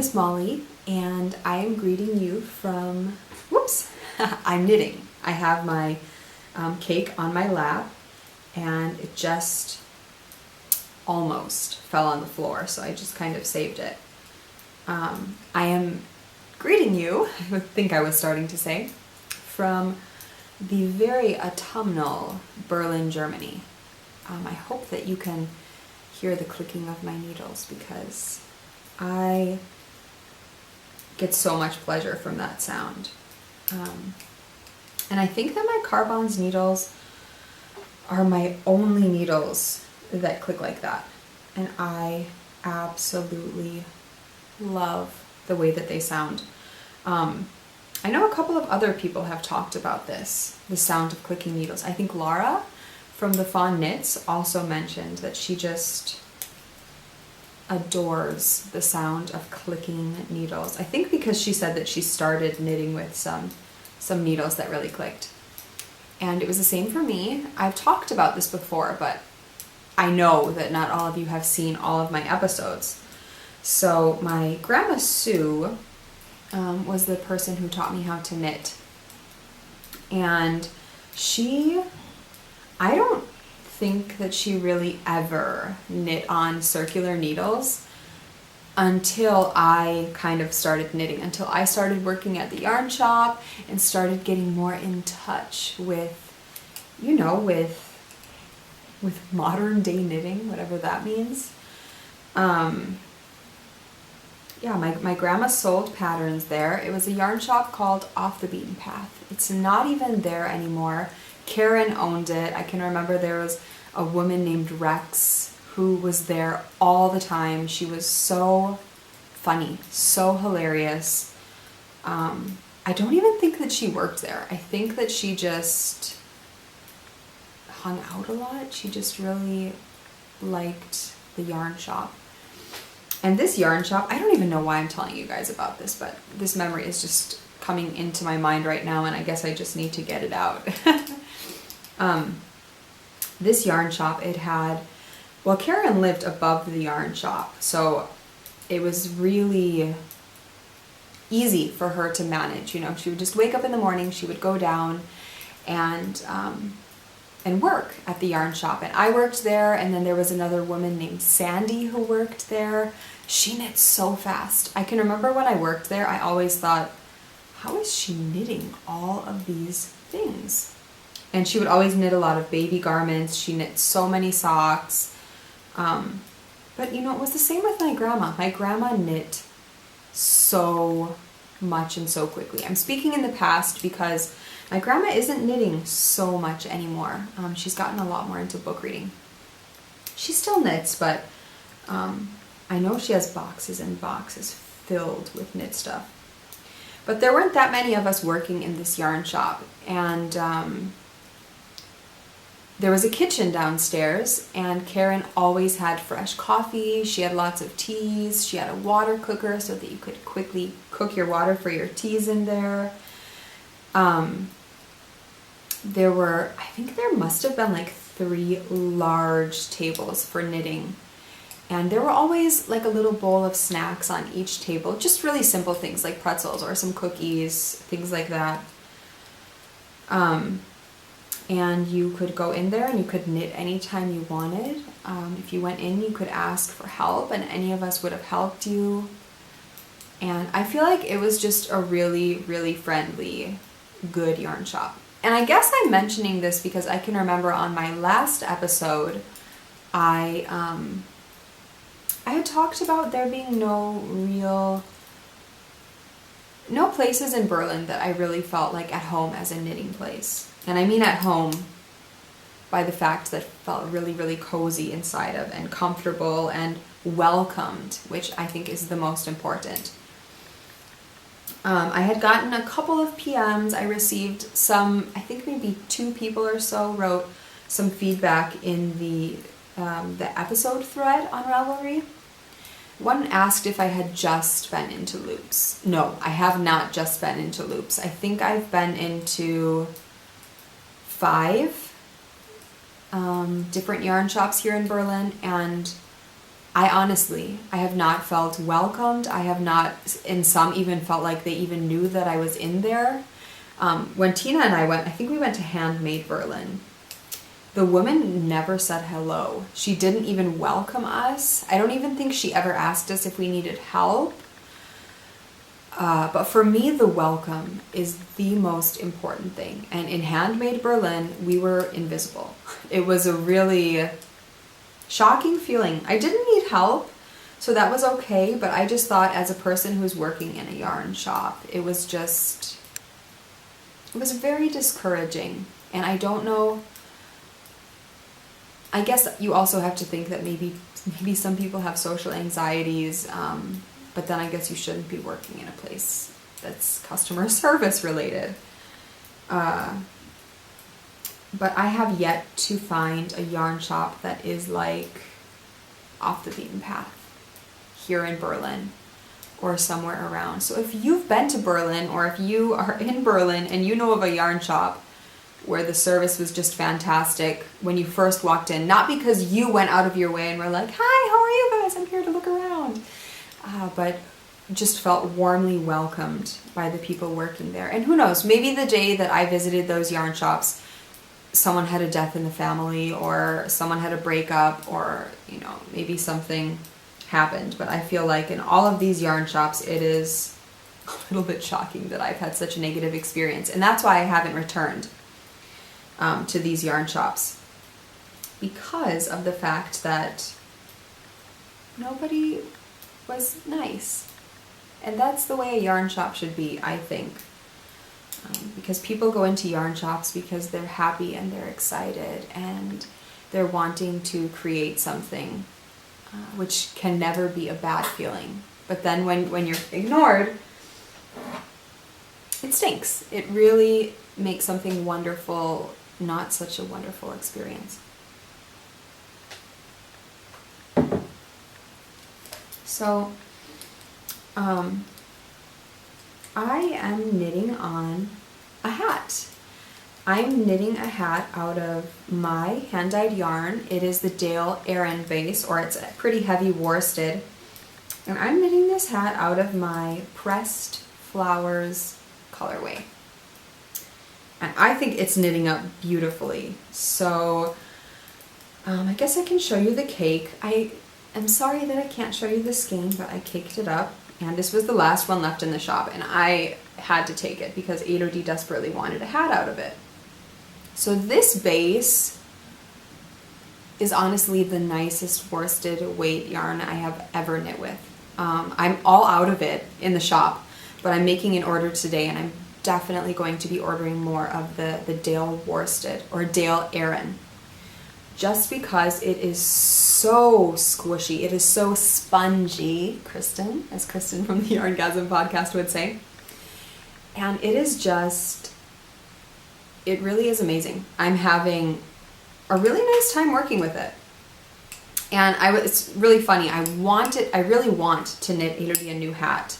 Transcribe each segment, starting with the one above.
is Molly, and I am greeting you from, whoops, I'm knitting. I have my cake on my lap, and it just almost fell on the floor, so I just kind of saved it. I am greeting you, I think I was starting to say, from the very autumnal Berlin, Germany. I hope that you can hear the clicking of my needles because I get so much pleasure from that sound. And I think that my Carbons needles are my only needles that click like that. And I absolutely love the way that they sound. I know a couple of other people have talked about this, the sound of clicking needles. I think Laura from the Fawn Knits also mentioned that she just adores the sound of clicking needles. I think because she said that she started knitting with some needles that really clicked. And it was the same for me. I've talked about this before, but I know that not all of you have seen all of my episodes. So my Grandma Sue was the person who taught me how to knit. And I don't think that she really ever knit on circular needles until I kind of started knitting, until I started working at the yarn shop and started getting more in touch with, with modern day knitting, whatever that means. Yeah, my grandma sold patterns there. It was a yarn shop called Off the Beaten Path. It's not even there anymore. Karen owned it. I can remember there was a woman named Rex who was there all the time. She was so funny, so hilarious. I don't even think that she worked there. I think that she just hung out a lot. She just really liked the yarn shop. And this yarn shop, I don't even know why I'm telling you guys about this, but this memory is just coming into my mind right now, and I guess I just need to get it out. This yarn shop, Karen lived above the yarn shop, so it was really easy for her to manage. She would just wake up in the morning, she would go down and work at the yarn shop. And I worked there, and then there was another woman named Sandy who worked there. She knit so fast. I can remember when I worked there, I always thought, how is she knitting all of these things? And she would always knit a lot of baby garments. She knit so many socks. But it was the same with my grandma. My grandma knit so much and so quickly. I'm speaking in the past because my grandma isn't knitting so much anymore. She's gotten a lot more into book reading. She still knits, but I know she has boxes and boxes filled with knit stuff. But there weren't that many of us working in this yarn shop, and there was a kitchen downstairs, and Karen always had fresh coffee. She had lots of teas. She had a water cooker so that you could quickly cook your water for your teas in there. I think there must have been like 3 large tables for knitting. And there were always like a little bowl of snacks on each table, just really simple things like pretzels or some cookies, things like that. And you could go in there and you could knit anytime you wanted. If you went in, you could ask for help, and any of us would have helped you. And I feel like it was just a really, really friendly, good yarn shop. And I guess I'm mentioning this because I can remember on my last episode, I had talked about there being no places in Berlin that I really felt like at home as a knitting place. And I mean at home by the fact that it felt really, really cozy inside of, and comfortable and welcomed, which I think is the most important. I had gotten a couple of PMs. I received I think maybe 2 people or so wrote some feedback in the episode thread on Ravelry. One asked if I had just been into loops. No, I have not just been into loops. I think I've been into 5 different yarn shops here in Berlin, and I have not felt welcomed. I have not, in some, even felt like they even knew that I was in there. When Tina and I went, I think we went to Handmade Berlin. The woman never said hello. She didn't even welcome us. I don't even think she ever asked us if we needed help. But for me, the welcome is the most important thing. And in Handmade Berlin, we were invisible. It was a really shocking feeling. I didn't need help, so that was okay. But I just thought, as a person who's working in a yarn shop, it was very discouraging. And I don't know, I guess you also have to think that maybe some people have social anxieties, but then I guess you shouldn't be working in a place that's customer service related. But I have yet to find a yarn shop that is like off the beaten path here in Berlin or somewhere around. So if you've been to Berlin, or if you are in Berlin and you know of a yarn shop where the service was just fantastic when you first walked in, not because you went out of your way and were like, "Hi, how are you guys? I'm here to look around," but just felt warmly welcomed by the people working there. And who knows, maybe the day that I visited those yarn shops, someone had a death in the family, or someone had a breakup, or, you know, maybe something happened. But I feel like in all of these yarn shops, it is a little bit shocking that I've had such a negative experience. And that's why I haven't returned to these yarn shops, because of the fact that nobody was nice. And that's the way a yarn shop should be, I think. Because people go into yarn shops because they're happy and they're excited and they're wanting to create something, which can never be a bad feeling. But then when you're ignored, it stinks. It really makes something wonderful not such a wonderful experience. So, I am knitting on a hat. I'm knitting a hat out of my hand-dyed yarn. It is the Dale Aran base, or it's a pretty heavy worsted. And I'm knitting this hat out of my Pressed Flowers colorway. And I think it's knitting up beautifully. So I guess I can show you the cake. I'm sorry that I can't show you the skein, but I caked it up. And this was the last one left in the shop, and I had to take it because Elodie desperately wanted a hat out of it. So this base is honestly the nicest worsted weight yarn I have ever knit with. I'm all out of it in the shop, but I'm making an order today, and I'm definitely going to be ordering more of the Dale worsted, or Dale Aran, just because it is so squishy. It is so spongy, Kristen, as Kristen from the Yarngasm podcast would say. And it is just, it really is amazing. I'm having a really nice time working with it. And it's really funny. I really want to knit Elodie a new hat.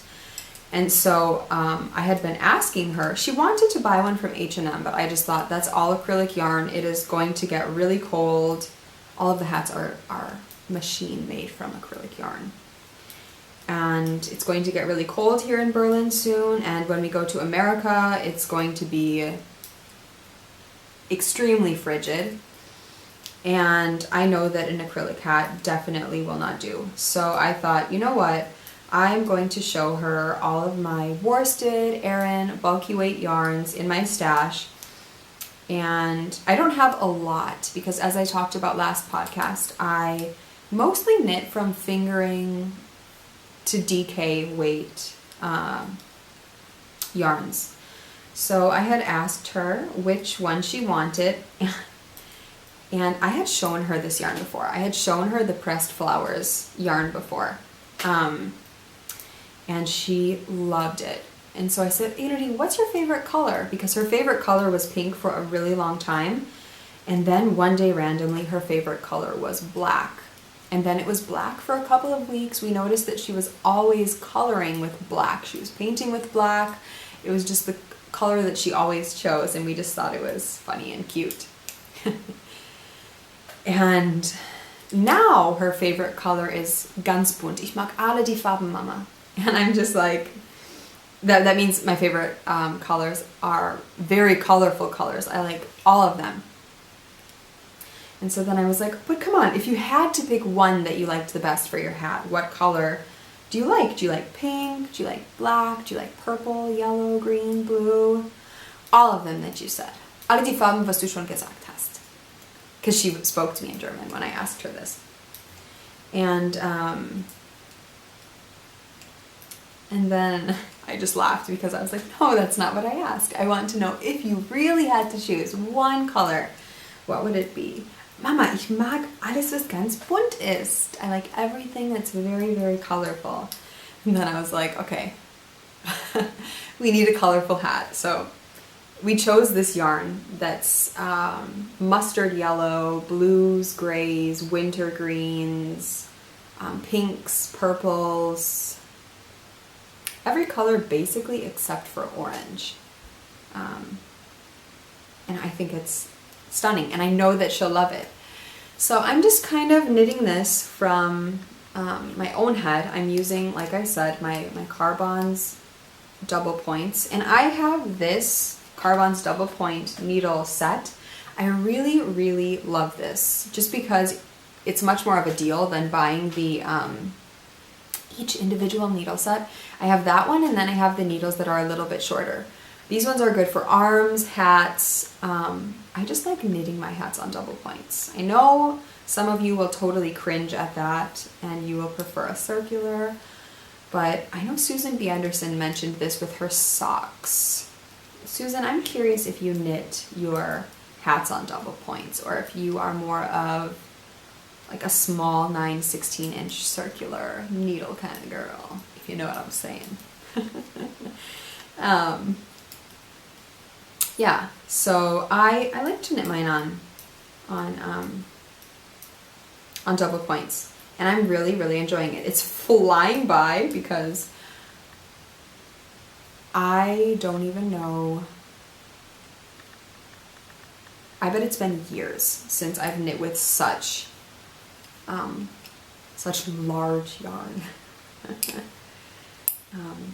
And so I had been asking her, she wanted to buy one from H&M, but I just thought, that's all acrylic yarn. It is going to get really cold. All of the hats are machine made from acrylic yarn. And it's going to get really cold here in Berlin soon. And when we go to America, it's going to be extremely frigid. And I know that an acrylic hat definitely will not do. So I thought, you know what? I'm going to show her all of my worsted, Aran, bulky weight yarns in my stash. And I don't have a lot because, as I talked about last podcast, I mostly knit from fingering to DK weight yarns. So I had asked her which one she wanted, and I had shown her this yarn before. I had shown her the Pressed Flowers yarn before. And she loved it. And so I said, Elodie, what's your favorite color? Because her favorite color was pink for a really long time. And then one day randomly, her favorite color was black. And then it was black for a couple of weeks. We noticed that she was always coloring with black. She was painting with black. It was just the color that she always chose. And we just thought it was funny and cute. And Now her favorite color is ganz bunt. Ich mag alle die Farben, Mama. And I'm just like, that means my favorite colors are very colorful colors. I like all of them. And so then I was like, but come on, if you had to pick one that you liked the best for your hat, what color do you like? Do you like pink? Do you like black? Do you like purple, yellow, green, blue? All of them that you said. Alle die Farben, was du schon gesagt hast. Because she spoke to me in German when I asked her this. And then I just laughed because I was like, no, that's not what I asked. I want to know if you really had to choose one color, what would it be? Mama, ich mag alles, was ganz bunt ist. I like everything that's very, very colorful. And then I was like, okay, we need a colorful hat. So we chose this yarn that's mustard yellow, blues, grays, winter greens, pinks, purples, every color basically except for orange. And I think it's stunning, and I know that she'll love it. So I'm just kind of knitting this from my own head. I'm using, like I said, my Carbon's double points, and I have this Carbon's double point needle set. I really, really love this just because it's much more of a deal than buying the each individual needle set. I have that one, and then I have the needles that are a little bit shorter. These ones are good for arms, hats. I just like knitting my hats on double points. I know some of you will totally cringe at that and you will prefer a circular, but I know Susan B. Anderson mentioned this with her socks. Susan, I'm curious if you knit your hats on double points or if you are more of like a small 9/16 inch circular needle kind of girl, if you know what I'm saying. Yeah, so I like to knit mine on double points, and I'm really, really enjoying it. It's flying by because I don't even know. I bet it's been years since I've knit with such large yarn.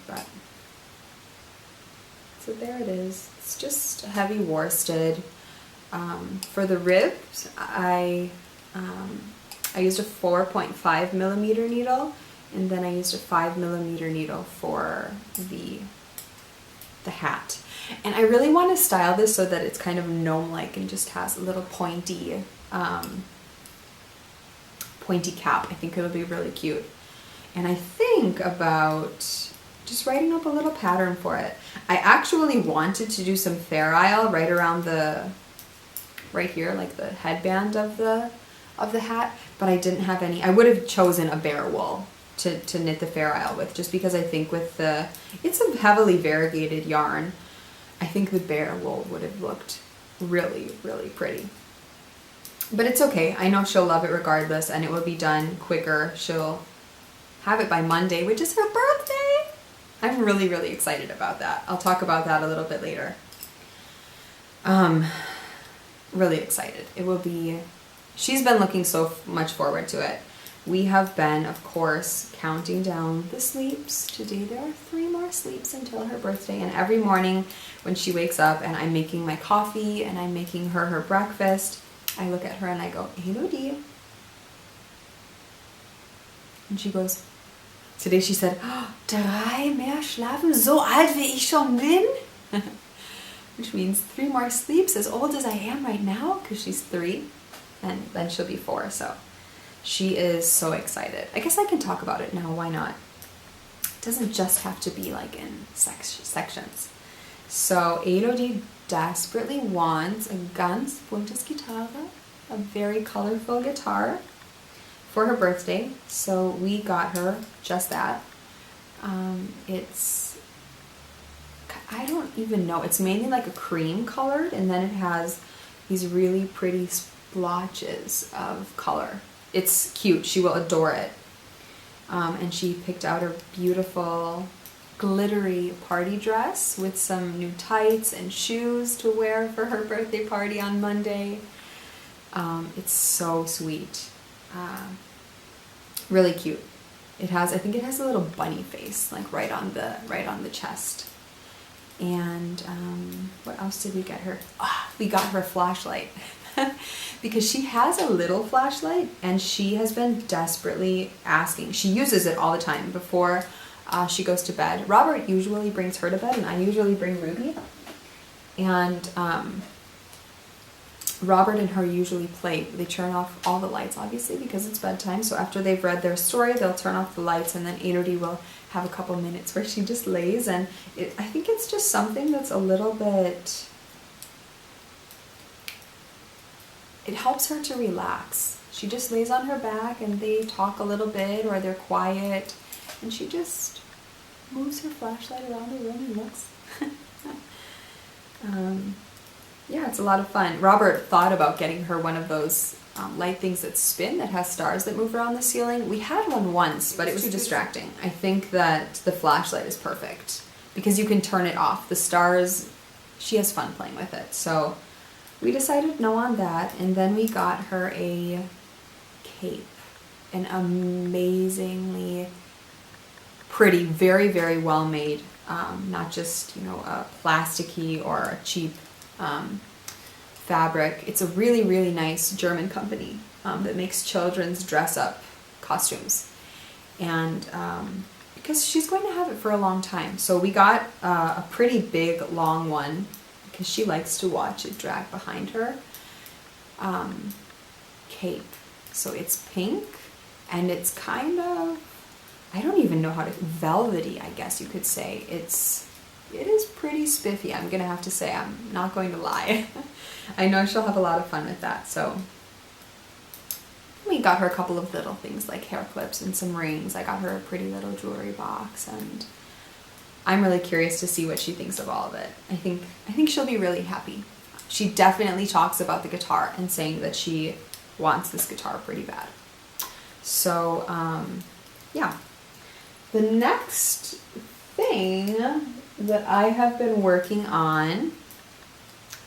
But so there it is. It's just heavy worsted. For the ribs, I used a 4.5 millimeter needle, and then I used a 5 millimeter needle for the hat. And I really want to style this so that it's kind of gnome-like and just has a little pointy cap. I think it'll be really cute. And I think about just writing up a little pattern for it. I actually wanted to do some Fair Isle right around right here, like the headband of the hat, but I didn't have any. I would have chosen a bare wool to knit the Fair Isle with, just because I think with it's a heavily variegated yarn. I think the bare wool would have looked really, really pretty. But it's okay. I know she'll love it regardless, and it will be done quicker. She'll have it by Monday, which is her birthday. I'm really, really excited about that. I'll talk about that a little bit later. Really excited. It will be, she's been looking so much forward to it. We have been, of course, counting down the sleeps. Today there are 3 more sleeps until her birthday, and every morning when she wakes up and I'm making my coffee and I'm making her breakfast, I look at her and I go, Elodie. And she goes, today she said, oh, 3 mehr schlafen, so alt wie ich schon bin? Which means 3 more sleeps, as old as I am right now, because she's 3, and then she'll be 4, so she is so excited. I guess I can talk about it now, why not? It doesn't just have to be like in sections. So Elodie desperately wants a ganz buntes Gitarre, a very colorful guitar, for her birthday, so we got her just that. It's, I don't even know, it's mainly like a cream colored, and then it has these really pretty splotches of color. It's cute, she will adore it. And she picked out her beautiful glittery party dress with some new tights and shoes to wear for her birthday party on Monday. It's so sweet. Really cute. It has, I think it has a little bunny face, like right on the chest. And what else did we get her? We got her a flashlight. Because she has a little flashlight and she has been desperately asking. She uses it all the time before she goes to bed. Robert usually brings her to bed and I usually bring Ruby. And Robert and her usually play. They turn off all the lights, obviously, because it's bedtime. So after they've read their story, they'll turn off the lights, and then Elodie will have a couple minutes where she just lays. And I think it's just something that's a little bit... It helps her to relax. She just lays on her back, and they talk a little bit, or they're quiet, and she just moves her flashlight around the room and looks. Yeah, it's a lot of fun. Robert thought about getting her one of those light things that spin, that has stars that move around the ceiling. We had one once, but it was too distracting. I think that the flashlight is perfect because you can turn it off. The stars, she has fun playing with it. So we decided no on that, and then we got her a cape. An amazingly pretty, very, very well made, not just, you know, a plasticky or a cheap fabric. It's a really, really nice German company that makes children's dress-up costumes. And because she's going to have it for a long time. So we got a pretty big, long one because she likes to watch it drag behind her. Cape. So it's pink and it's kind of, I don't even know how to, velvety, I guess you could say. It is pretty spiffy, I'm gonna have to say. I'm not going to lie. I know she'll have a lot of fun with that. So we got her a couple of little things like hair clips and some rings. I got her a pretty little jewelry box, and I'm really curious to see what she thinks of all of it. I think she'll be really happy. She definitely talks about the guitar and saying that she wants this guitar pretty bad. So yeah. The next thing that I have been working on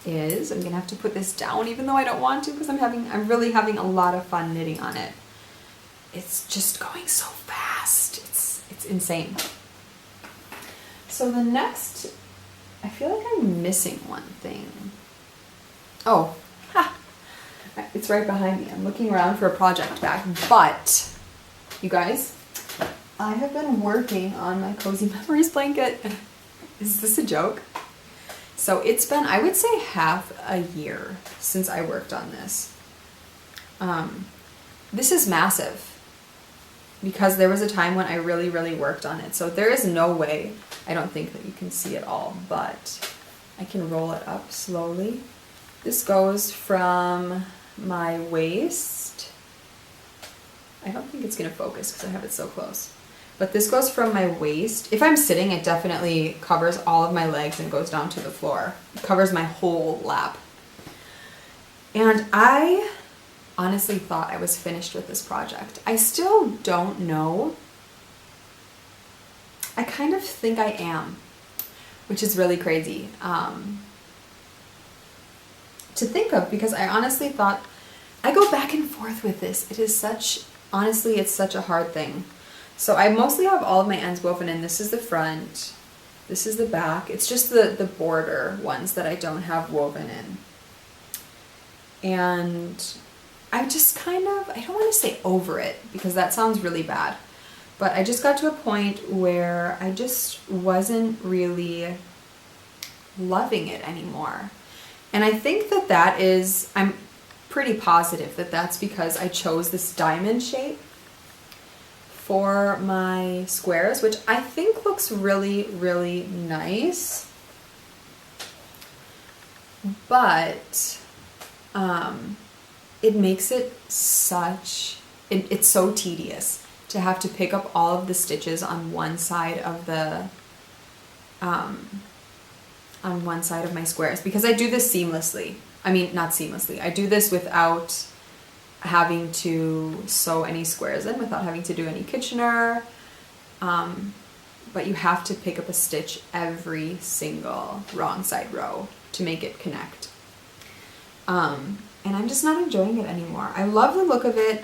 is, I'm gonna have to put this down even though I don't want to because I'm really having a lot of fun knitting on it. It's just going so fast. It's insane. So the next, I feel like I'm missing one thing. Oh, it's right behind me. I'm looking around for a project bag, but you guys, I have been working on my Cozy Memories blanket. Is this a joke? So it's been, I would say, half a year since I worked on this. This is massive because there was a time when I really, really worked on it. So there is no way, I don't think that you can see it all, but I can roll it up slowly. This goes from my waist. I don't think it's gonna focus because I have it so close. But this goes from my waist. If I'm sitting, it definitely covers all of my legs and goes down to the floor. It covers my whole lap. And I honestly thought I was finished with this project. I still don't know. I kind of think I am, which is really crazy to think of, because I honestly thought, I go back and forth with this. It is such, honestly, it's such a hard thing. So I mostly have all of my ends woven in. This is the front, this is the back. It's just the border ones that I don't have woven in. And I just kind of, I don't want to say over it because that sounds really bad, but I just got to a point where I just wasn't really loving it anymore. And I think that that is, I'm pretty positive that that's because I chose this diamond shape for my squares, which I think looks really, really nice. But it makes it such, it's so tedious to have to pick up all of the stitches on one side of the, on one side of my squares, because I do this seamlessly. I mean, not seamlessly. I do this without having to sew any squares in, without having to do any Kitchener. But you have to pick up a stitch every single wrong side row to make it connect. And I'm just not enjoying it anymore. I love the look of it.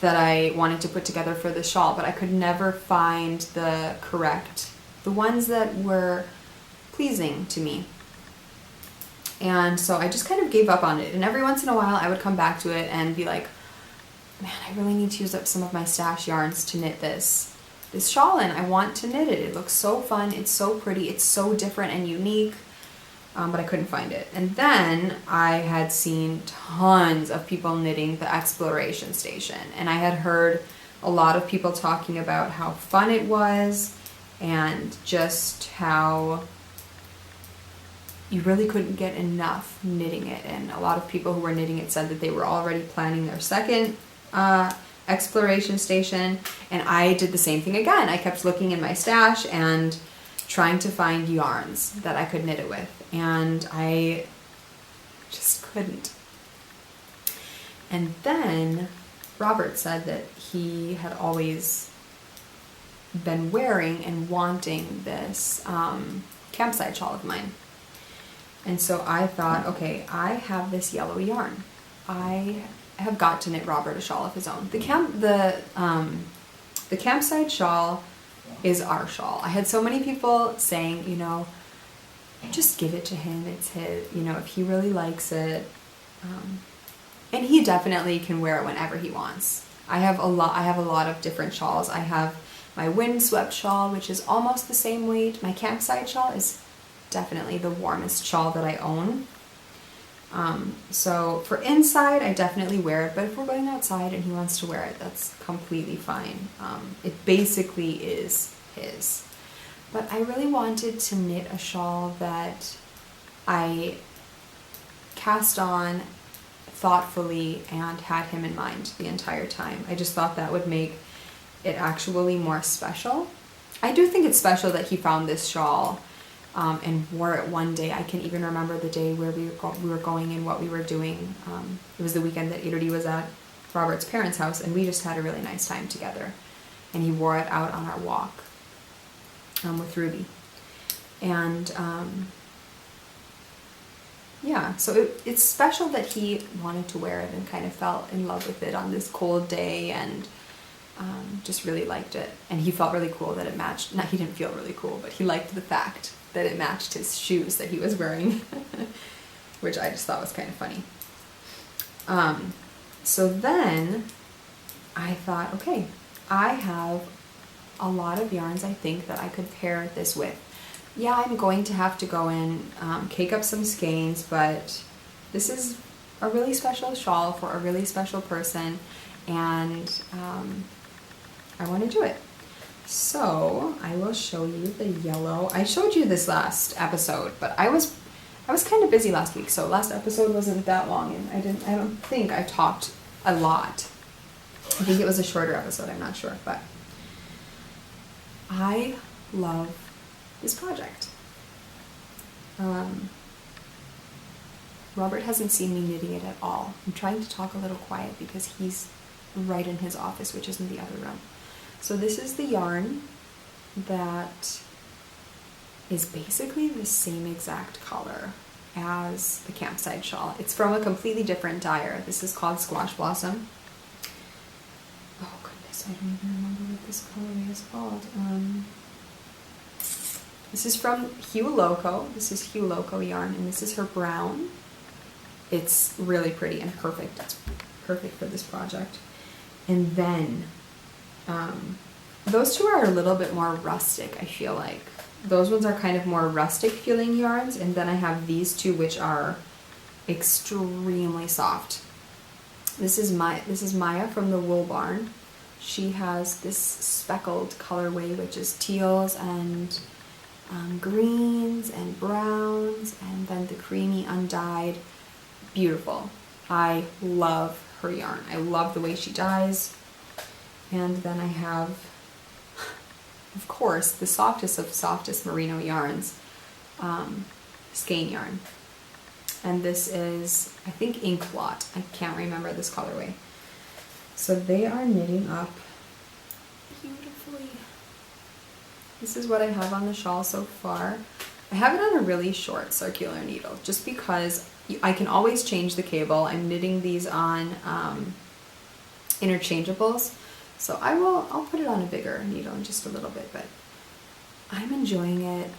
that I wanted to put together for the shawl, but I could never find the ones that were pleasing to me. And so I just kind of gave up on it. And every once in a while I would come back to it and be like, man, I really need to use up some of my stash yarns to knit this shawl in. I want to knit it. It looks so fun. It's so pretty. It's so different and unique. But I couldn't find it. And then I had seen tons of people knitting the Exploration Station. And I had heard a lot of people talking about how fun it was and just how you really couldn't get enough knitting it. And a lot of people who were knitting it said that they were already planning their second Exploration Station. And I did the same thing again. I kept looking in my stash and trying to find yarns that I could knit it with. And I just couldn't. And then Robert said that he had always been wearing and wanting this campsite shawl of mine. And so I thought, okay, I have this yellow yarn. I have got to knit Robert a shawl of his own. The campsite shawl is our shawl. I had so many people saying, you know, just give it to him. It's his, you know, if he really likes it. And he definitely can wear it whenever he wants. I have a lot of different shawls. I have my windswept shawl, which is almost the same weight. My campsite shawl is definitely the warmest shawl that I own. So for inside, I definitely wear it, but if we're going outside and he wants to wear it, that's completely fine. It basically is his. But I really wanted to knit a shawl that I cast on thoughtfully and had him in mind the entire time. I just thought that would make it actually more special. I do think it's special that he found this shawl and wore it one day. I can even remember the day where we were going and what we were doing. It was the weekend that Irudi was at Robert's parents' house, and we just had a really nice time together. And he wore it out on our walk with Ruby. And yeah, so it's special that he wanted to wear it and kind of fell in love with it on this cold day and just really liked it. And he felt really cool that it matched. He didn't feel really cool, but he liked the fact that it matched his shoes that he was wearing, which I just thought was kind of funny. So then I thought, okay, I have a lot of yarns I think that I could pair this with. Yeah, I'm going to have to go and cake up some skeins, but this is a really special shawl for a really special person, and I want to do it. So I will show you the yellow. I showed you this last episode, but I was kind of busy last week, so last episode wasn't that long, and I don't think I talked a lot. I think it was a shorter episode, I'm not sure, but I love this project. Robert hasn't seen me knitting it at all. I'm trying to talk a little quiet because he's right in his office, which is in the other room. So this is the yarn that is basically the same exact color as the campsite shawl. It's from a completely different dyer. This is called Squash Blossom. Oh goodness, I don't even remember what this colorway is called. This is from Hue Loco. This is Hue Loco yarn, and this is her brown. It's really pretty and perfect. It's perfect for this project. And then those two are a little bit more rustic, I feel like. Those ones are kind of more rustic feeling yarns, and then I have these two which are extremely soft. This is Maya from the Wool Barn. She has this speckled colorway, which is teals and greens and browns, and then the creamy undyed. Beautiful. I love her yarn. I love the way she dyes. And then I have, of course, the softest of softest merino yarns, skein yarn. And this is, I think, Ink Blot. I can't remember this colorway. So they are knitting up beautifully. This is what I have on the shawl so far. I have it on a really short circular needle, just because I can always change the cable. I'm knitting these on interchangeables. So I'll put it on a bigger needle in just a little bit, but I'm enjoying it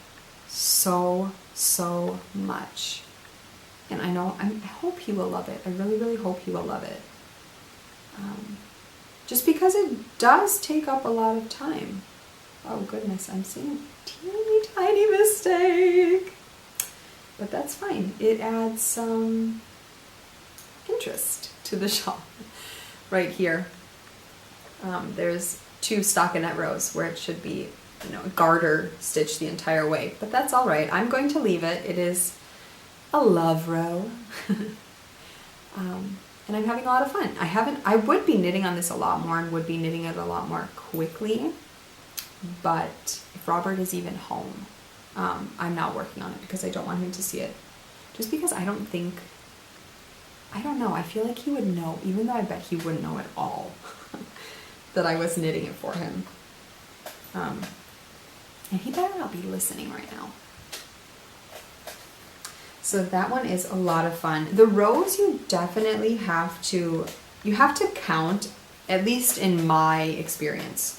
so much. And I hope he will love it. I really, really hope he will love it. Just because it does take up a lot of time. Oh goodness, I'm seeing a teeny tiny mistake. But that's fine. It adds some interest to the shop. Right here, there's 2 stockinette rows where it should be, a garter stitched the entire way. But that's all right. I'm going to leave it. It is a love row. And I'm having a lot of fun. I would be knitting on this a lot more and would be knitting it a lot more quickly. But if Robert is even home, I'm not working on it because I don't want him to see it. Just because I don't know, I feel like he would know, even though I bet he wouldn't know at all that I was knitting it for him. And he better not be listening right now. So that one is a lot of fun. The rows you definitely have to count, at least in my experience.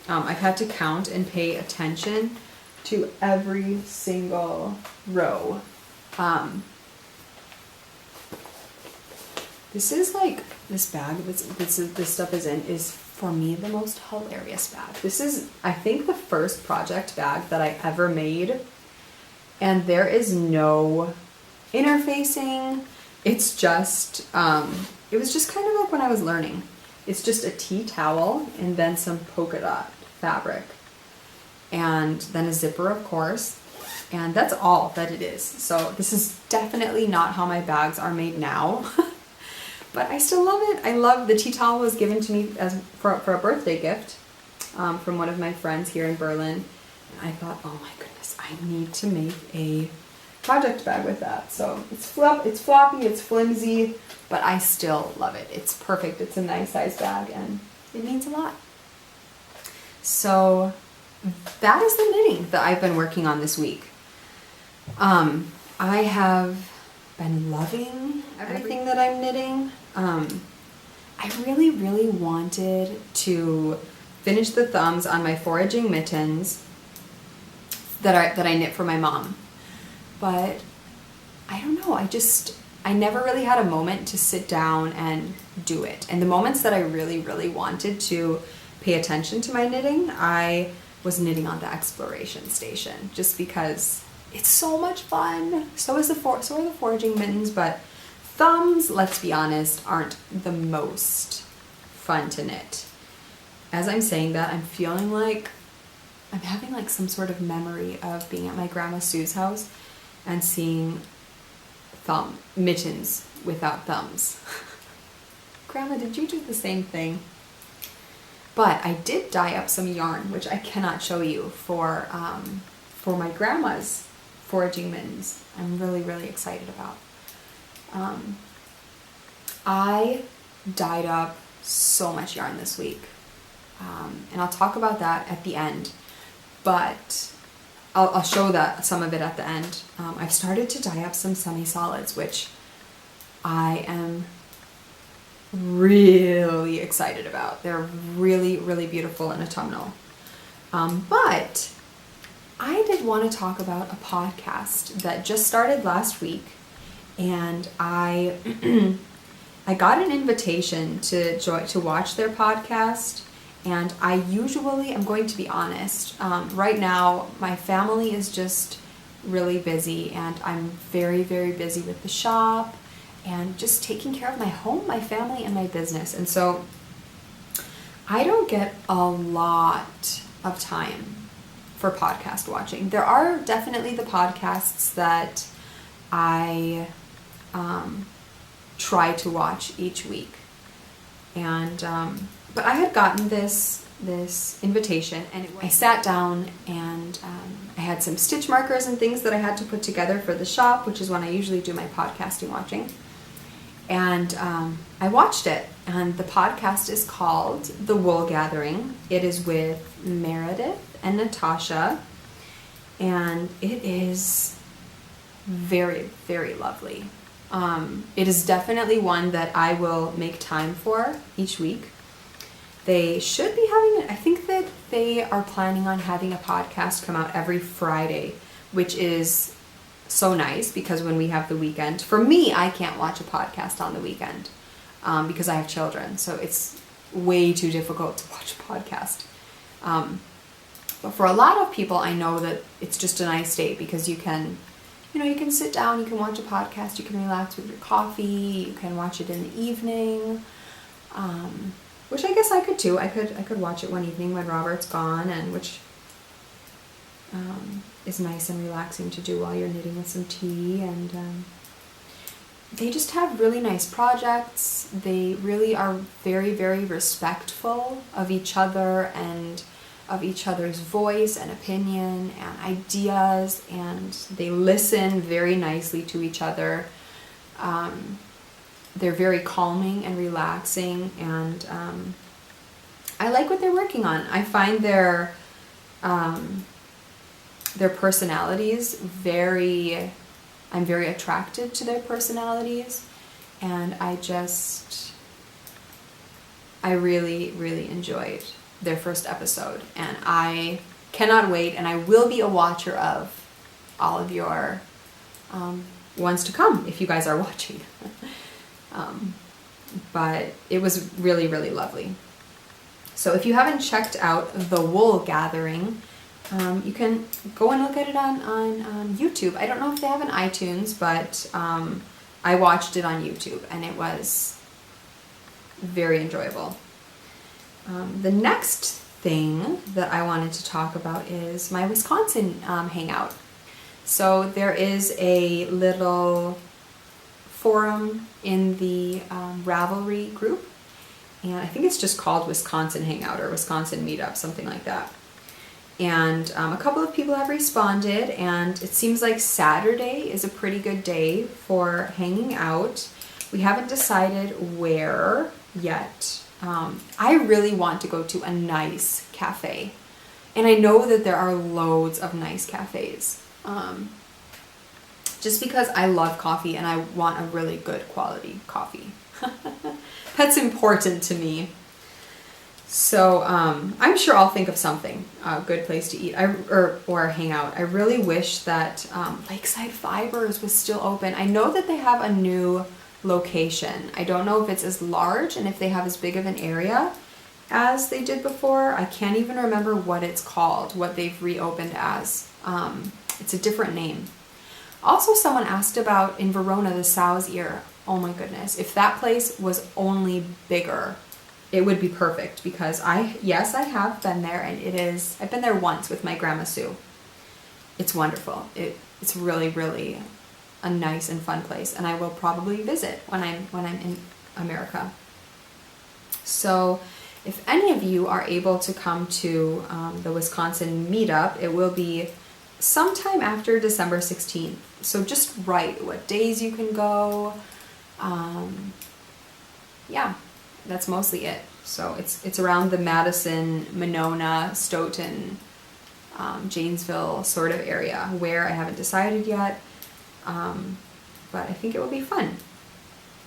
I've had to count and pay attention to every single row. This is like, this bag this stuff is in is for me the most hilarious bag. This is, I think, the first project bag that I ever made. And there is no interfacing. It's just, it was just kind of like when I was learning. It's just a tea towel and then some polka dot fabric. And then a zipper, of course. And that's all that it is. So this is definitely not how my bags are made now. But I still love it. I love, the tea towel was given to me for a birthday gift from one of my friends here in Berlin. And I thought, oh my goodness, I need to make a project bag with that. So it's floppy, it's flimsy, but I still love it. It's perfect. It's a nice size bag and it means a lot. So that is the knitting that I've been working on this week. I have been loving everything that I'm knitting. I really, really wanted to finish the thumbs on my foraging mittens that I knit for my mom. But I don't know, I never really had a moment to sit down and do it. And the moments that I really, really wanted to pay attention to my knitting, I was knitting on the exploration station just because it's so much fun. So are the foraging mittens, but thumbs, let's be honest, aren't the most fun to knit. As I'm saying that, I'm feeling like I'm having like some sort of memory of being at my grandma Sue's house and seeing mittens without thumbs. Grandma, did you do the same thing? But I did dye up some yarn, which I cannot show you, for my grandma's foraging mittens. I'm really, really excited about. I dyed up so much yarn this week, and I'll talk about that at the end, but I'll show some of it at the end. I've started to dye up some semi-solids, which I am really excited about. They're really, really beautiful in autumnal. But I did want to talk about a podcast that just started last week, and I got an invitation to watch their podcast. And I'm going to be honest, right now my family is just really busy, and I'm very, very busy with the shop and just taking care of my home, my family, and my business. And so I don't get a lot of time for podcast watching. There are definitely the podcasts that I try to watch each week. And but I had gotten this invitation, and I sat down and I had some stitch markers and things that I had to put together for the shop, which is when I usually do my podcasting watching. And I watched it, and the podcast is called The Wool Gathering. It is with Meredith and Natasha, and it is very, very lovely. It is definitely one that I will make time for each week. They should be having, I think that they are planning on having a podcast come out every Friday, which is so nice because when we have the weekend, for me, I can't watch a podcast on the weekend because I have children. So it's way too difficult to watch a podcast. But for a lot of people, I know that it's just a nice day because you can sit down, you can watch a podcast, you can relax with your coffee, you can watch it in the evening, which I guess I could too. I could watch it one evening when Robert's gone, and which is nice and relaxing to do while you're knitting with some tea. And they just have really nice projects. They really are very, very respectful of each other and of each other's voice and opinion and ideas, and they listen very nicely to each other. They're very calming and relaxing, and I like what they're working on. I find their personalities I'm very attracted to their personalities, and I really, really enjoyed their first episode, and I cannot wait, and I will be a watcher of all of your ones to come if you guys are watching. But it was really, really lovely. So if you haven't checked out The Wool Gathering, you can go and look at it on YouTube. I don't know if they have an iTunes, but I watched it on YouTube, and it was very enjoyable. The next thing that I wanted to talk about is my Wisconsin hangout. So there is a little forum in the Ravelry group, and I think it's just called Wisconsin Hangout or Wisconsin Meetup, something like that. And a couple of people have responded, and it seems like Saturday is a pretty good day for hanging out. We haven't decided where yet. I really want to go to a nice cafe, and I know that there are loads of nice cafes, just because I love coffee and I want a really good quality coffee. That's important to me. So I'm sure I'll think of something, a good place to eat or hang out. I really wish that Lakeside Fibers was still open. I know that they have a new location. I don't know if it's as large and if they have as big of an area as they did before. I can't even remember what it's called, what they've reopened as. It's a different name. Also, someone asked about in Verona, the Sow's Ear. Oh my goodness, if that place was only bigger, it would be perfect, because I have been there, and I've been there once with my Grandma Sue. It's wonderful. It's really, really a nice and fun place, and I will probably visit when I'm in America. So if any of you are able to come to the Wisconsin meetup, it will be sometime after December 16th. So just write what days you can go. Yeah, that's mostly it. So it's around the Madison, Monona, Stoughton, Janesville sort of area, where I haven't decided yet. But I think it will be fun.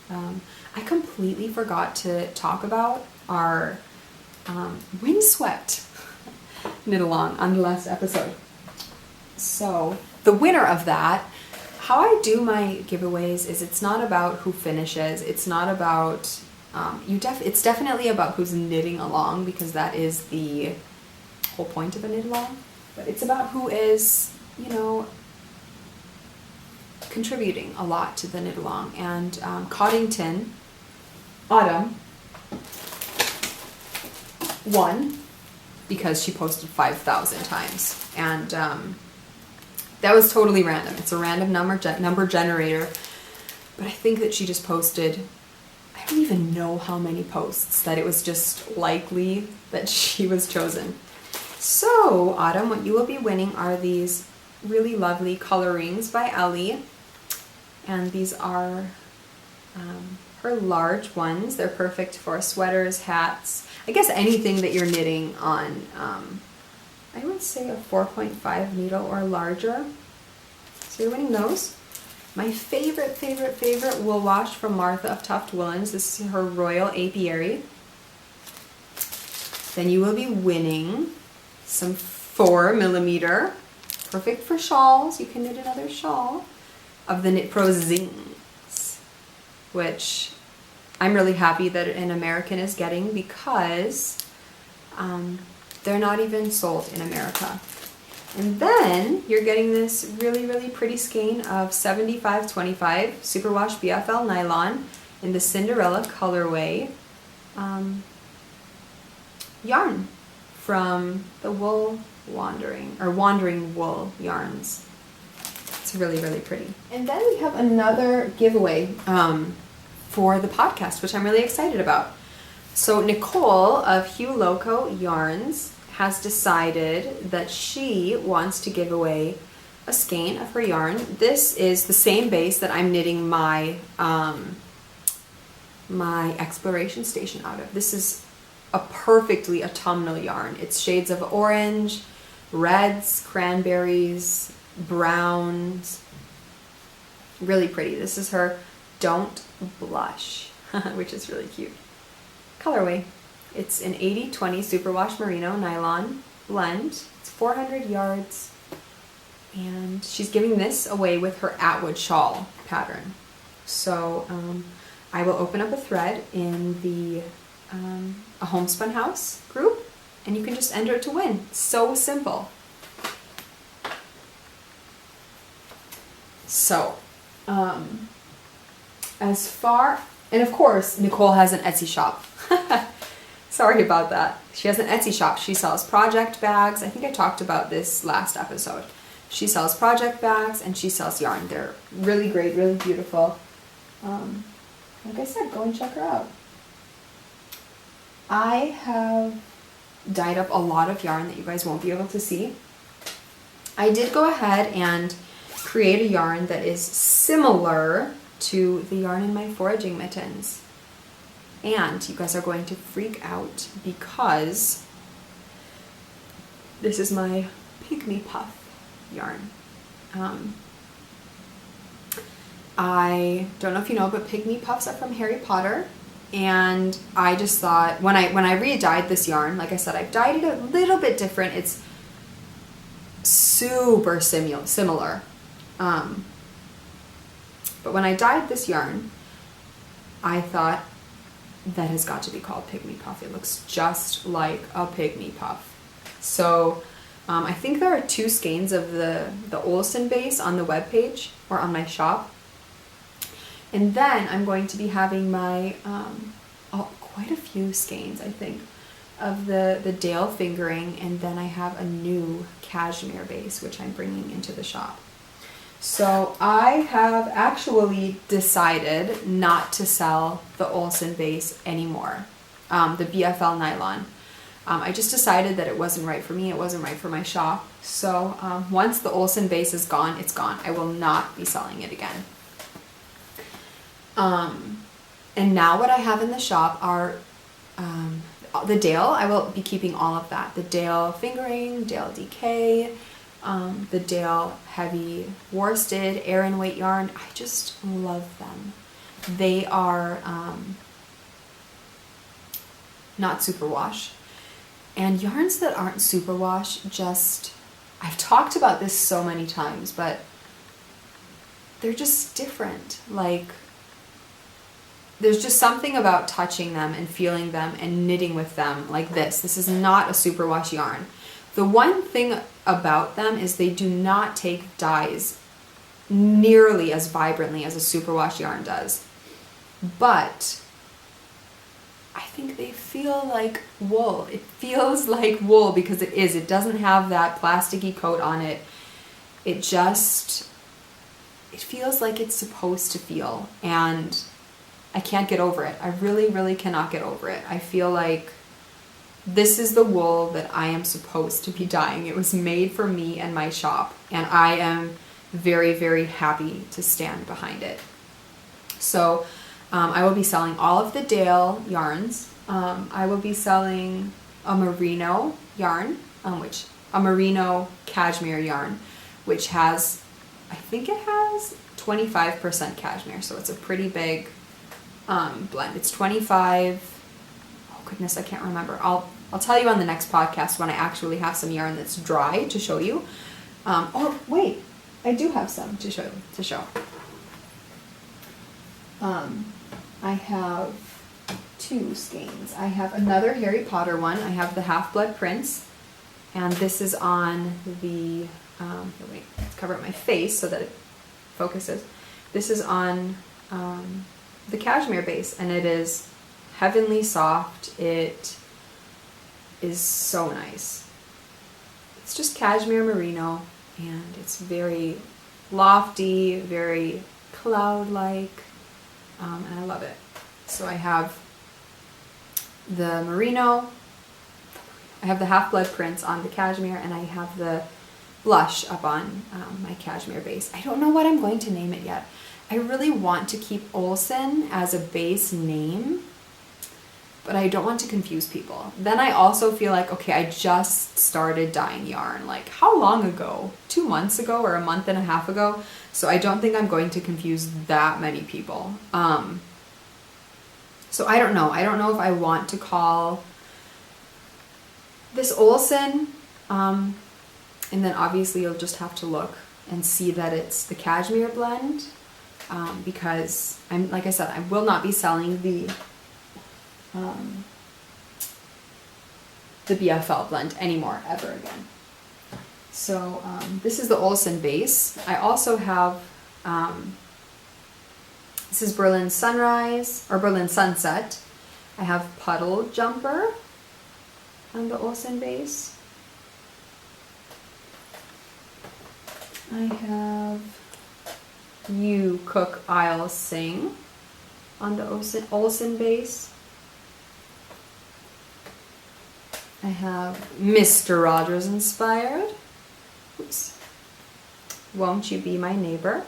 I completely forgot to talk about our windswept knit along on the last episode. So the winner of that, how I do my giveaways is it's not about who finishes. It's not about it's definitely about who's knitting along, because that is the whole point of a knit along. But it's about who is, contributing a lot to the knit along. And Coddington Autumn won because she posted 5,000 times, and that was totally random. It's a random number generator, but I think that she just posted, I don't even know how many posts, that it was just likely that she was chosen. So Autumn, what you will be winning are these really lovely colorings by Ellie, and these are her large ones. They're perfect for sweaters, hats, I guess anything that you're knitting on, I would say a 4.5 needle or larger. So you're winning those. My favorite wool wash from Martha of Tuft Woolens. This is her Royal Apiary. Then you will be winning some 4mm, perfect for shawls. You can knit another shawl of the Knit Pro Zings, which I'm really happy that an American is getting because they're not even sold in America. And then you're getting this really pretty skein of 75/25 Superwash BFL nylon in the Cinderella colorway yarn from the Wandering Wool Yarns. It's really pretty. And then we have another giveaway for the podcast, which I'm really excited about. So Nicole of Hugh Loco Yarns has decided that she wants to give away a skein of her yarn. This is the same base that I'm knitting my my exploration station out of. This is a perfectly autumnal yarn. It's shades of orange, reds, cranberries, browns. Really pretty. This is her Don't Blush, which is really cute. Colorway. It's an 80/20 Superwash Merino nylon blend. It's 400 yards. And she's giving this away with her Atwood shawl pattern. So I will open up a thread in the a Homespun House group, and you can just enter it to win. So simple. So, and of course, Nicole has an Etsy shop. Sorry about that. She has an Etsy shop. She sells project bags. I think I talked about this last episode. She sells project bags and she sells yarn. They're really great, really beautiful. Like I said, go and check her out. I have dyed up a lot of yarn that you guys won't be able to see. I did go ahead and create a yarn that is similar to the yarn in my foraging mittens. And you guys are going to freak out because this is my Pygmy Puff yarn. I don't know if you know, but Pygmy Puffs are from Harry Potter. And I just thought, when I re-dyed this yarn, like I said, I've dyed it a little bit different. It's super similar. But when I dyed this yarn, I thought, that has got to be called Pygmy Puff. It looks just like a Pygmy Puff. So I think there are 2 skeins of the Olsen base on the webpage or on my shop. And then I'm going to be having my, quite a few skeins, I think, of the Dale fingering, and then I have a new cashmere base, which I'm bringing into the shop. So I have actually decided not to sell the Olsen base anymore, the BFL nylon. I just decided that it wasn't right for me, it wasn't right for my shop. So once the Olsen base is gone, it's gone. I will not be selling it again. And now what I have in the shop are the Dale. I will be keeping all of that. The Dale fingering, Dale DK, the Dale heavy worsted, Aran weight yarn. I just love them. They are not superwash. And yarns that aren't superwash just, I've talked about this so many times, but they're just different. Like, there's just something about touching them and feeling them and knitting with them like this. This is not a superwash yarn. The one thing about them is they do not take dyes nearly as vibrantly as a superwash yarn does. But I think they feel like wool. It feels like wool because it is. It doesn't have that plasticky coat on it. It feels like it's supposed to feel. And I can't get over it. I really cannot get over it. I feel like this is the wool that I am supposed to be dyeing. It was made for me and my shop, and I am very happy to stand behind it. So I will be selling all of the Dale yarns. I will be selling a merino yarn, a merino cashmere yarn, which has, I think it has 25% cashmere, so it's a pretty big blend. It's 25. Oh goodness, I can't remember. I'll tell you on the next podcast when I actually have some yarn that's dry to show you. Oh wait, I do have some to show. I have two skeins. I have another Harry Potter one. I have the Half-Blood Prince, and this is on the wait, let's cover up my face so that it focuses. This is on the cashmere base, and it is heavenly soft. It is so nice. It's just cashmere merino, and it's very lofty, very cloud-like, and I love it. So I have the merino, I have the Half-Blood Prince on the cashmere, and I have the blush up on my cashmere base. I don't know what I'm going to name it yet. I really want to keep Olsen as a base name, but I don't want to confuse people. Then I also feel like, okay, I just started dyeing yarn. Like, how long ago? 2 months ago or a month and a half ago? So I don't think I'm going to confuse that many people. So I don't know. I don't know if I want to call this Olsen, and then obviously you'll just have to look and see that it's the cashmere blend, because like I said, I will not be selling the BFL blend anymore ever again. So this is the Olsen base. I also have this is Berlin Sunrise or Berlin Sunset. I have Puddle Jumper on the Olsen base. I have You Cook, I'll Sing on the Olsen base. I have Mr. Rogers inspired. Oops. Won't You Be My Neighbor?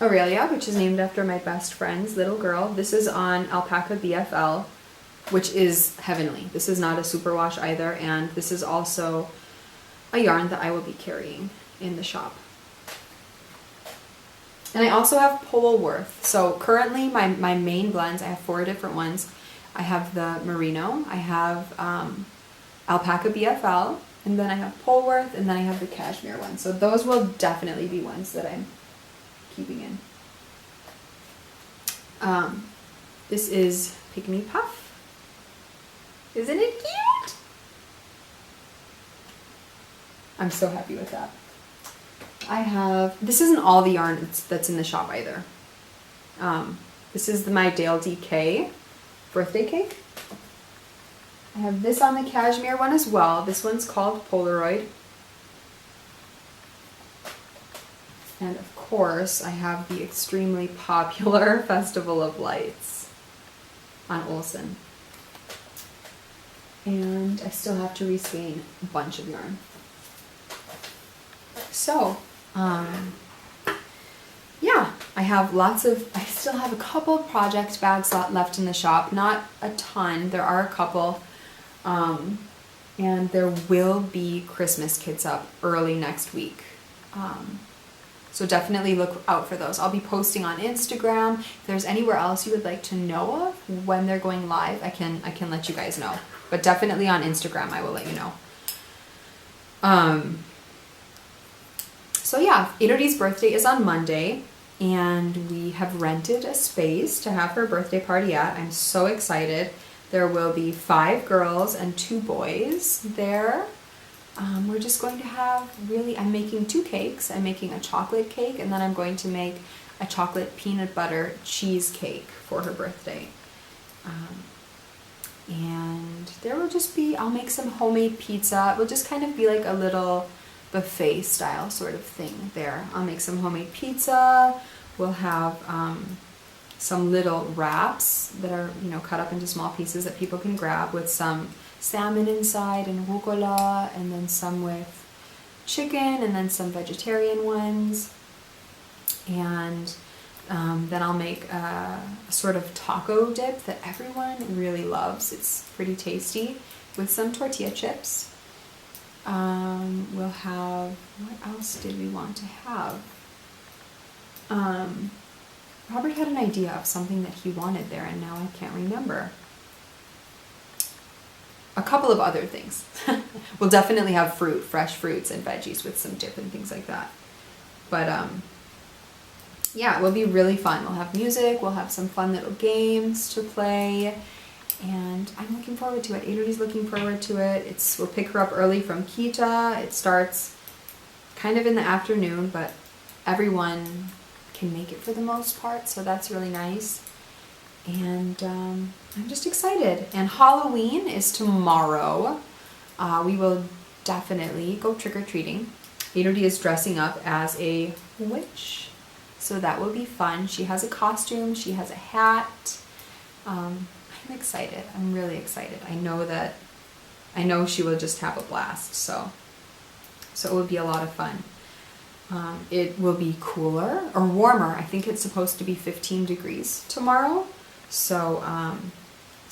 Aurelia, which is named after my best friend's little girl. This is on Alpaca BFL, which is heavenly. This is not a superwash either, and this is also a yarn that I will be carrying in the shop. And I also have Polworth. So currently my main blends, I have 4 different ones. I have the merino, I have Alpaca BFL, and then I have Polworth, and then I have the cashmere one. So those will definitely be ones that I'm keeping in. This is Pygmy Puff. Isn't it cute? I'm so happy with that. I have, this isn't all the yarn that's in the shop either. This is my Dale DK birthday cake. I have this on the cashmere one as well. This one's called Polaroid. And of course, I have the extremely popular Festival of Lights on Olsen. And I still have to reskein a bunch of yarn. So, yeah, I still have a couple project bags left in the shop. Not a ton, there are a couple. And there will be Christmas kits up early next week. So definitely look out for those. I'll be posting on Instagram. If there's anywhere else you would like to know of when they're going live, I can let you guys know. But definitely on Instagram, I will let you know. So yeah, Elodie's birthday is on Monday, and we have rented a space to have her birthday party at. I'm so excited. There will be 5 girls and 2 boys there. We're just going to have I'm making 2 cakes. I'm making a chocolate cake, and then I'm going to make a chocolate peanut butter cheesecake for her birthday. And there will just be, I'll make some homemade pizza. It will just kind of be like a little buffet style sort of thing there. I'll make some homemade pizza. We'll have some little wraps that are, cut up into small pieces that people can grab with some salmon inside and rucola, and then some with chicken, and then some vegetarian ones. And then I'll make a sort of taco dip that everyone really loves. It's pretty tasty, with some tortilla chips. We'll have, what else did we want to have? Robert had an idea of something that he wanted there, and now I can't remember. A couple of other things. We'll definitely have fruit, fresh fruits and veggies with some dip and things like that. But yeah, it will be really fun. We'll have music, we'll have some fun little games to play, and I'm looking forward to it. Adri's looking forward to it. We'll pick her up early from Kita. It starts kind of in the afternoon, but everyone can make it for the most part, so that's really nice. And I'm just excited. And Halloween is tomorrow. We will definitely go trick-or-treating. Adri is dressing up as a witch, so that will be fun. She has a costume, she has a hat. I'm excited. I'm really excited. I know she will just have a blast, so it will be a lot of fun. It will be cooler or warmer. I think it's supposed to be 15 degrees tomorrow. So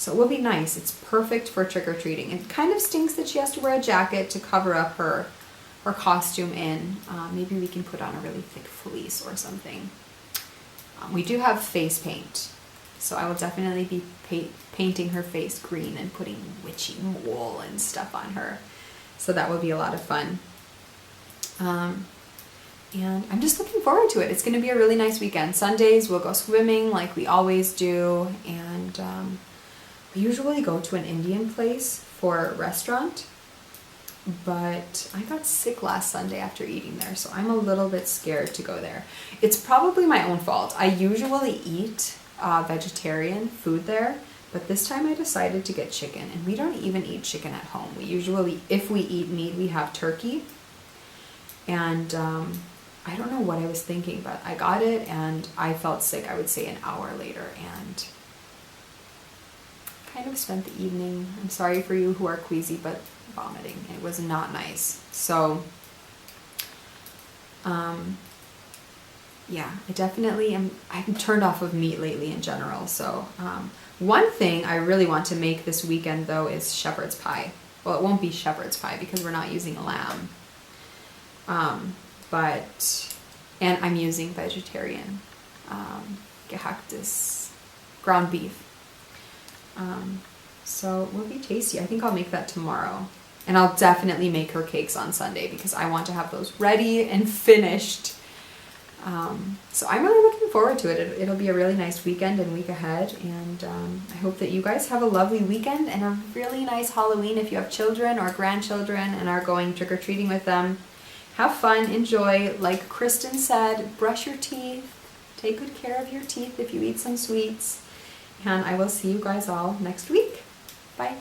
it will be nice. It's perfect for trick-or-treating. It kind of stinks that she has to wear a jacket to cover up her costume in. Maybe we can put on a really thick fleece or something. We do have face paint, so I will definitely be painting her face green and putting witchy wool and stuff on her. So that will be a lot of fun. And I'm just looking forward to it. It's going to be a really nice weekend. Sundays we'll go swimming like we always do, and we usually go to an Indian place for a restaurant, but I got sick last Sunday after eating there, so I'm a little bit scared to go there. It's probably my own fault. I usually eat vegetarian food there, but this time I decided to get chicken, and we don't even eat chicken at home. We usually, if we eat meat, we have turkey, and I don't know what I was thinking, but I got it and I felt sick, I would say an hour later, and kind of spent the evening, I'm sorry for you who are queasy, but vomiting. It was not nice. So, yeah, I definitely am, I'm turned off of meat lately in general. So, one thing I really want to make this weekend though is shepherd's pie. Well, it won't be shepherd's pie because we're not using lamb. And I'm using vegetarian, gehacktes ground beef. So it will be tasty. I think I'll make that tomorrow. And I'll definitely make her cakes on Sunday because I want to have those ready and finished. So I'm really looking forward to it. It'll be a really nice weekend and week ahead. And I hope that you guys have a lovely weekend and a really nice Halloween if you have children or grandchildren and are going trick-or-treating with them. Have fun, enjoy. Like Kristen said, brush your teeth. Take good care of your teeth if you eat some sweets. And I will see you guys all next week. Bye.